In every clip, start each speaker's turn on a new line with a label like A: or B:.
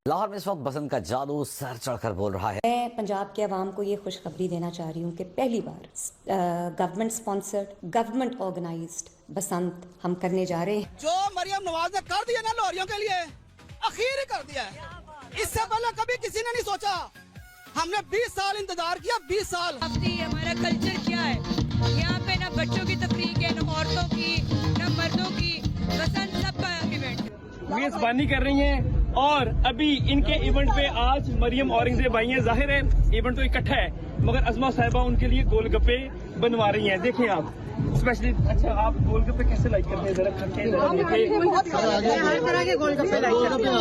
A: لاہور میں اس وقت بسنت کا جادو سر چڑھ کر بول رہا ہے۔
B: میں پنجاب کے عوام کو یہ خوشخبری دینا چاہ رہی ہوں کہ پہلی بار government sponsored government organised Basant ہم کرنے جا رہے ہیں۔
C: جو مریم نواز نے کر دیا نا لاہوریوں کے لیے، اخیر ہی کر دیا ہے۔ اس سے پہلے کبھی کسی نے نہیں سوچا۔ ہم نے 20 سال انتظار کیا، 20 سال۔
D: ہمارا کلچر کیا ہے؟ یہاں پہ نہ بچوں کی تفریح ہے، نہ عورتوں کی، نہ مردوں کی، بسنت سب کا ایونٹ۔
E: میزبانی کر رہی ہیں اور ابھی ان کے ایونٹ پہ آج مریم اورنگزیب آئی ہیں۔ ظاہر ہے ایونٹ تو اکٹھا ہے مگر عظمہ صاحبہ ان کے لیے گول گپے بنوا رہی ہیں۔ دیکھیں آپ اسپیشلی، اچھا آپ گول گپے کیسے لائک کرتے ہیں؟ ذرا کھٹے
D: ہر طرح کے گول گپے لائک کرتے ہیں۔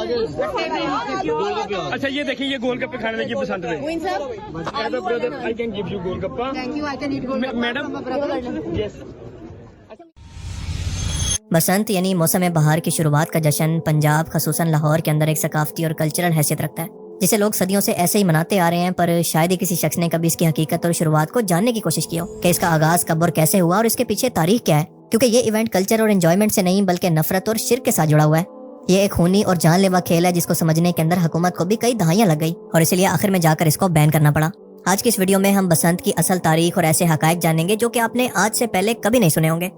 E: اچھا یہ دیکھیں، یہ گول گپے کھانے لگی بسنت میں۔ I can give you golgappa. Madam yes.
F: Basant یعنی موسم بہار کی شروعات کا جشن پنجاب خصوصاً لاہور کے اندر ایک ثقافتی اور کلچرل حیثیت رکھتا ہے، جسے لوگ صدیوں سے ایسے ہی مناتے آ رہے ہیں، پر شاید ہی کسی شخص نے کبھی اس کی حقیقت اور شروعات کو جاننے کی کوشش کی ہو کہ اس کا آغاز کب اور کیسے ہوا اور اس کے پیچھے تاریخ کیا ہے، کیونکہ یہ ایونٹ کلچر اور انجوائمنٹ سے نہیں بلکہ نفرت اور شرک کے ساتھ جڑا ہوا ہے۔ یہ ایک خونی اور جان لیوا کھیل ہے جس کو سمجھنے کے اندر حکومت کو بھی کئی دہائیاں لگ گئی اور اسی لیے آخر میں جا کر اس کو بین کرنا پڑا۔ آج کی اس ویڈیو میں ہم بسنت کی اصل تاریخ اور ایسے حقائق جانیں گے جو کہ آپ نے آج سے پہلے کبھی نہیں سنے ہوں گے۔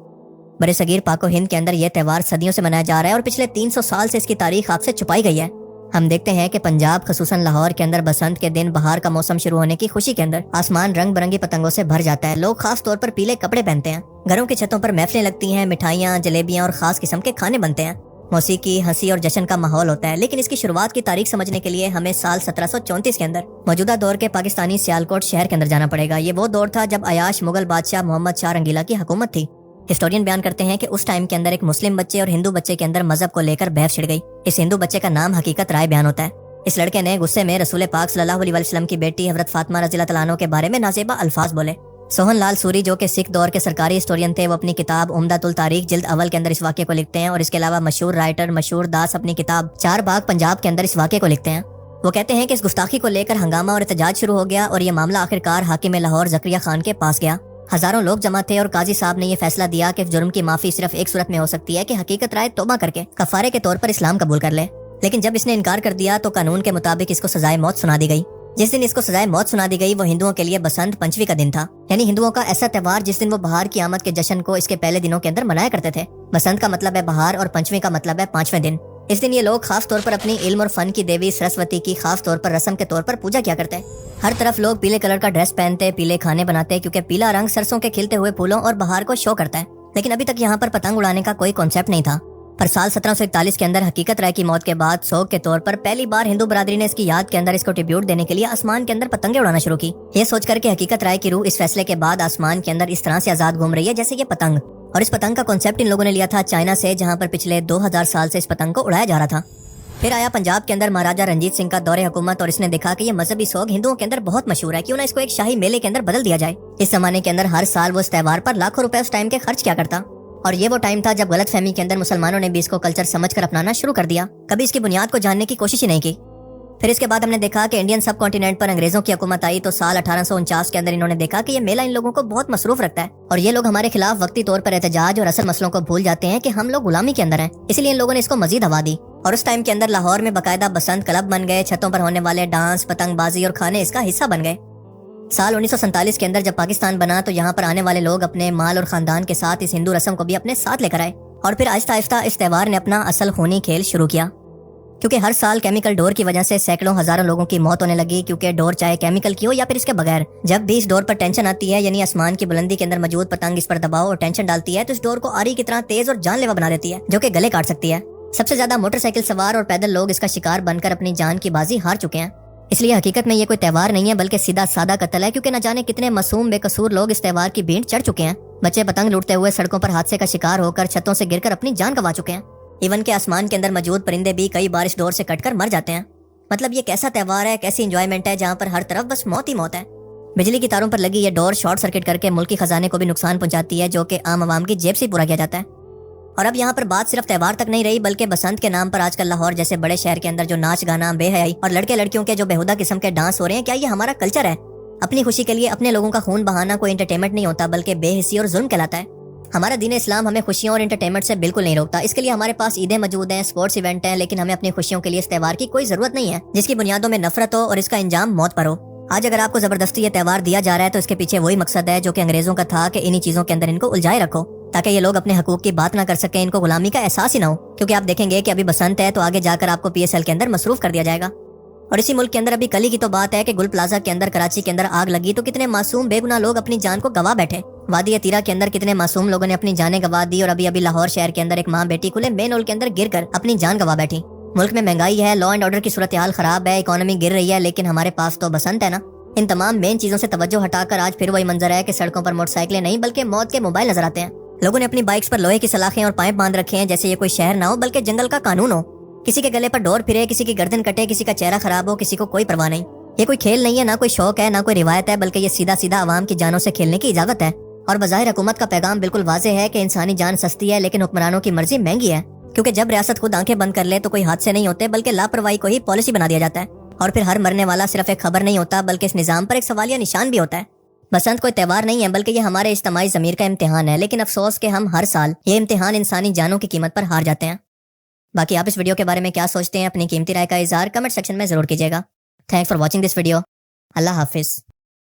F: برے صغیر پاک و ہند کے اندر یہ تہوار صدیوں سے منایا جا رہا ہے اور پچھلے 300 سال سے اس کی تاریخ آپ سے چھپائی گئی ہے۔ ہم دیکھتے ہیں کہ پنجاب خصوصاً لاہور کے اندر بسنت کے دن بہار کا موسم شروع ہونے کی خوشی کے اندر آسمان رنگ برنگی پتنگوں سے بھر جاتا ہے۔ لوگ خاص طور پر پیلے کپڑے پہنتے ہیں، گھروں کی چھتوں پر محفلیں لگتی ہیں، مٹھائیاں، جلیبیاں اور خاص قسم کے کھانے بنتے ہیں، موسیقی، ہنسی اور جشن کا ماحول ہوتا ہے۔ لیکن اس کی شروعات کی تاریخ سمجھنے کے لیے ہمیں سال 1734 کے اندر موجودہ دور کے پاکستانی سیالکوٹ شہر کے اندر جانا پڑے گا۔ یہ وہ دور تھا جب عیاش مغل بادشاہ محمد شاہ رنگیلا کی حکومت تھی۔ ہسٹورین بیان کرتے ہیں کہ اس ٹائم کے اندر ایک مسلم بچے اور ہندو بچے کے اندر مذہب کو لے کر بحث چھڑ گئی۔ اس ہندو بچے کا نام حقیقت رائے بیان ہوتا ہے۔ اس لڑکے نے غصے میں رسول پاک صلی اللہ علیہ وسلم کی بیٹی حضرت فاطمہ رضی اللہ تعالیٰ عنہ کے بارے میں نازیبا الفاظ بولے۔ سوہن لال سوری جو کہ سکھ دور کے سرکاری ہسٹورین تھے، وہ اپنی کتاب عمدۃ التاریخ جلد اول کے اندر اس واقعے کو لکھتے ہیں، اور اس کے علاوہ مشہور رائٹر مشہور داس اپنی کتاب چار باغ پنجاب کے اندر اس واقعے کو لکھتے ہیں۔ وہ کہتے ہیں کہ اس گستاخی کو لے کر ہنگامہ اور احتجاج شروع ہو گیا اور یہ معاملہ آخرکار حاکم لاہور زکریا خان کے پاس گیا۔ ہزاروں لوگ جمع تھے اور قاضی صاحب نے یہ فیصلہ دیا کہ جرم کی معافی صرف ایک صورت میں ہو سکتی ہے کہ حقیقت رائے توبہ کر کے کفارے کے طور پر اسلام قبول کر لے۔ لیکن جب اس نے انکار کر دیا تو قانون کے مطابق اس کو سزائے موت سنا دی گئی۔ جس دن اس کو سزائے موت سنا دی گئی وہ ہندوؤں کے لیے بسنت پنچمی کا دن تھا، یعنی ہندوؤں کا ایسا تہوار جس دن وہ بہار کی آمد کے جشن کو اس کے پہلے دنوں کے اندر منایا کرتے تھے۔ بسنت کا مطلب ہے بہار اور پنچمی کا مطلب ہے پانچویں دن۔ اس دن یہ لوگ خاص طور پر اپنی علم اور فن کی دیوی سرسوتی کی خاص طور پر رسم کے طور پر پوجا کیا کرتے ہیں۔ ہر طرف لوگ پیلے کلر کا ڈریس پہنتے، پیلے کھانے بناتے، کیونکہ پیلا رنگ سرسوں کے کھلتے ہوئے پھولوں اور بہار کو شو کرتا ہے۔ لیکن ابھی تک یہاں پر پتنگ اڑانے کا کوئی کانسیپٹ نہیں تھا۔ پر سال 1741 کے اندر حقیقت رائے کی موت کے بعد سوگ کے طور پر پہلی بار ہندو برادری نے اس کی یاد کے اندر اس کو ٹریبیوٹ دینے کے لیے آسمان کے اندر پتنگیں اڑانا شروع کی، یہ سوچ کر کہ حقیقت رائے کی روح اس فیصلے کے بعد آسمان کے اندر اس طرح سے آزاد گھوم رہی ہے جیسے یہ پتنگ۔ اور اس پتنگ کا کانسیپٹ ان لوگوں نے لیا تھا چائنا سے، جہاں پر پچھلے 2000 سال سے اس پتنگ کو اڑایا جا رہا تھا۔ پھر آیا پنجاب کے اندر مہاراجا رنجیت سنگھ کا دور حکومت اور اس نے دیکھا کہ یہ مذہبی سوگ ہندوؤں کے اندر بہت مشہور ہے، کیوں نہ اس کو ایک شاہی میلے کے اندر بدل دیا جائے۔ اس زمانے کے اندر ہر سال وہ اس تہوار پر لاکھوں روپے اس ٹائم کے خرچ کیا کرتا، اور یہ وہ ٹائم تھا جب غلط فہمی کے اندر مسلمانوں نے بھی اس کو کلچر سمجھ کر اپنانا شروع کر دیا، کبھی اس کی بنیاد کو جاننے کی کوشش ہی نہیں کی۔ پھر اس کے بعد ہم نے دیکھا کہ انڈین سب کانٹیننٹ پر انگریزوں کی حکومت آئی تو سال 1849 کے اندر انہوں نے دیکھا کہ یہ میلہ ان لوگوں کو بہت مصروف رکھتا ہے اور یہ لوگ ہمارے خلاف وقتی طور پر احتجاج اور اصل مسئلوں کو بھول جاتے ہیں کہ ہم لوگ غلامی کے اندر ہیں، اسی لیے ان لوگوں نے اس کو مزید ہوا دی۔ اور اس ٹائم کے اندر لاہور میں باقاعدہ بسنت کلب بن گئے، چھتوں پر ہونے والے ڈانس، پتنگ بازی اور کھانے اس کا حصہ بن گئے۔ سال 1947 کے اندر جب پاکستان بنا تو یہاں پر آنے والے لوگ اپنے مال اور خاندان کے ساتھ اس ہندو رسم کو بھی اپنے ساتھ لے کر آئے، اور پھر آہستہ آہستہ اس تہوار نے اپنا اصل خونی کھیل شروع کیا، کیونکہ ہر سال کیمیکل ڈور کی وجہ سے سینکڑوں ہزاروں لوگوں کی موت ہونے لگی، کیونکہ ڈور چاہے کیمیکل کی ہو یا پھر اس کے بغیر، جب بھی اس ڈور پر ٹینشن آتی ہے یعنی آسمان کی بلندی کے اندر موجود پتنگ اس پر دباؤ اور ٹینشن ڈالتی ہے تو اس ڈور کو آری کی طرح تیز اور جان لیوا بنا دیتی ہے جو کہ گلے کاٹ سکتی ہے۔ سب سے زیادہ موٹر سائیکل سوار اور پیدل لوگ اس کا شکار بن کر اپنی جان کی بازی ہار چکے ہیں۔ اس لیے حقیقت میں یہ کوئی تہوار نہیں ہے بلکہ سیدھا سادہ قتل ہے، کیونکہ نہ جانے کتنے معصوم بے قصور لوگ اس تہوار کی بھینٹ چڑھ چکے ہیں۔ بچے پتنگ لوٹتے ہوئے سڑکوں پر حادثے کا شکار ہو کر چھتوں سے گر کر اپنی جان گنوا چکے ہیں، ایون کہ آسمان کے اندر موجود پرندے بھی کئی بار اس ڈور سے کٹ کر مر جاتے ہیں۔ مطلب یہ کیسا تہوار ہے، کیسی انجوائمنٹ ہے جہاں پر ہر طرف بس موت ہی موت ہے۔ بجلی کی تاروں پر لگی یہ ڈور شارٹ سرکٹ کر کے ملکی خزانے کو بھی نقصان پہنچاتی ہے، جو کہ عام عوام کی جیب سے پورا کیا جاتا ہے۔ اور اب یہاں پر بات صرف تہوار تک نہیں رہی بلکہ بسنت کے نام پر آج کل لاہور جیسے بڑے شہر کے اندر جو ناچ گانا، بے حیائی اور لڑکے لڑکیوں کے جو بےہودہ قسم کے ڈانس ہو رہے ہیں، کیا یہ ہمارا کلچر ہے؟ اپنی خوشی کے لیے اپنے لوگوں کا خون بہانا کوئی انٹرٹینمنٹ نہیں ہوتا بلکہ بے حسی اور ظلم کہلاتا ہے۔ ہمارا دین اسلام ہمیں خوشیوں اور انٹرٹینمنٹ سے بالکل نہیں روکتا. اس کے لیے ہمارے پاس عیدیں موجود ہیں, سپورٹس ایونٹ ہیں, لیکن ہمیں اپنی خوشیوں کے لیے اس تہوار کی کوئی ضرورت نہیں ہے جس کی بنیادوں میں نفرت ہو اور اس کا انجام موت پر ہو. آج اگر آپ کو زبردستی یہ تہوار دیا جا رہا ہے تو اس کے پیچھے وہی مقصد ہے جو کہ انگریزوں کا تھا کہ انہی چیزوں کے اندر ان کو الجھائے رکھو تاکہ یہ لوگ اپنے حقوق کی بات نہ کر سکیں, ان کو غلامی کا احساس ہی نہ ہو. کیونکہ آپ دیکھیں گے کہ ابھی بسنت ہے تو آگے جا کر آپ کو PSL کے اندر مصروف کر دیا جائے گا. اور اسی ملک کے اندر ابھی کل ہی کی تو بات ہے کہ گل پلازا کے اندر کراچی کے اندر آگ لگی تو کتنے معصوم بے گناہ لوگ اپنی جان کو گوا بیٹھے. وادی تیرا کے اندر کتنے معصوم لوگوں نے اپنی جانیں گوا دی, اور ابھی لاہور شہر کے اندر ایک ماں بیٹی کھلے مین ہول کے اندر گر کر اپنی جان گوا بیٹھی. ملک میں مہنگائی ہے, لا اینڈ آرڈر کی صورتحال خراب ہے, اکانومی گر رہی ہے, لیکن ہمارے پاس تو بسنت ہے نا. ان تمام مین چیزوں سے توجہ ہٹا کر آج پھر وہی منظر ہے کہ سڑکوں پر موٹر سائیکلیں نہیں بلکہ موت کے موبائل نظر آتے ہیں. لوگوں نے اپنی بائکس پر لوہے کی سلاخیں اور پائپ باندھ رکھے ہیں جیسے یہ کوئی شہر نہ ہو بلکہ جنگل کا قانون ہو. کسی کے گلے پر ڈور پھرے, کسی کی گردن کٹے, کسی کا چہرہ خراب ہو, کسی کو کوئی پرواہ نہیں. یہ کوئی کھیل نہیں ہے, نہ کوئی شوق ہے, نہ کوئی روایت ہے, بلکہ یہ سیدھا سیدھا عوام کی جانوں سے کھیلنے کی اجازت ہے. اور بظاہر حکومت کا پیغام بالکل واضح ہے کہ انسانی جان سستی ہے لیکن حکمرانوں کی مرضی مہنگی ہے. کیونکہ جب ریاست خود آنکھیں بند کر لے تو کوئی حادثے نہیں ہوتے بلکہ لاپرواہی کو ہی پالیسی بنا دیا جاتا ہے. اور پھر ہر مرنے والا صرف ایک خبر نہیں ہوتا بلکہ اس نظام پر ایک سوالیہ نشان بھی ہوتا ہے. بسنت کوئی تہوار نہیں ہے بلکہ یہ ہمارے اجتماعی ضمیر کا امتحان ہے, لیکن افسوس کہ ہم ہر سال یہ امتحان انسانی جانوں کی قیمت پر ہار جاتے ہیں. باقی آپ اس ویڈیو کے بارے میں کیا سوچتے ہیں, اپنی قیمتی رائے کا اظہار کمنٹ سیکشن میں ضرور کیجیے گا. Thanks for watching this video. اللہ حافظ.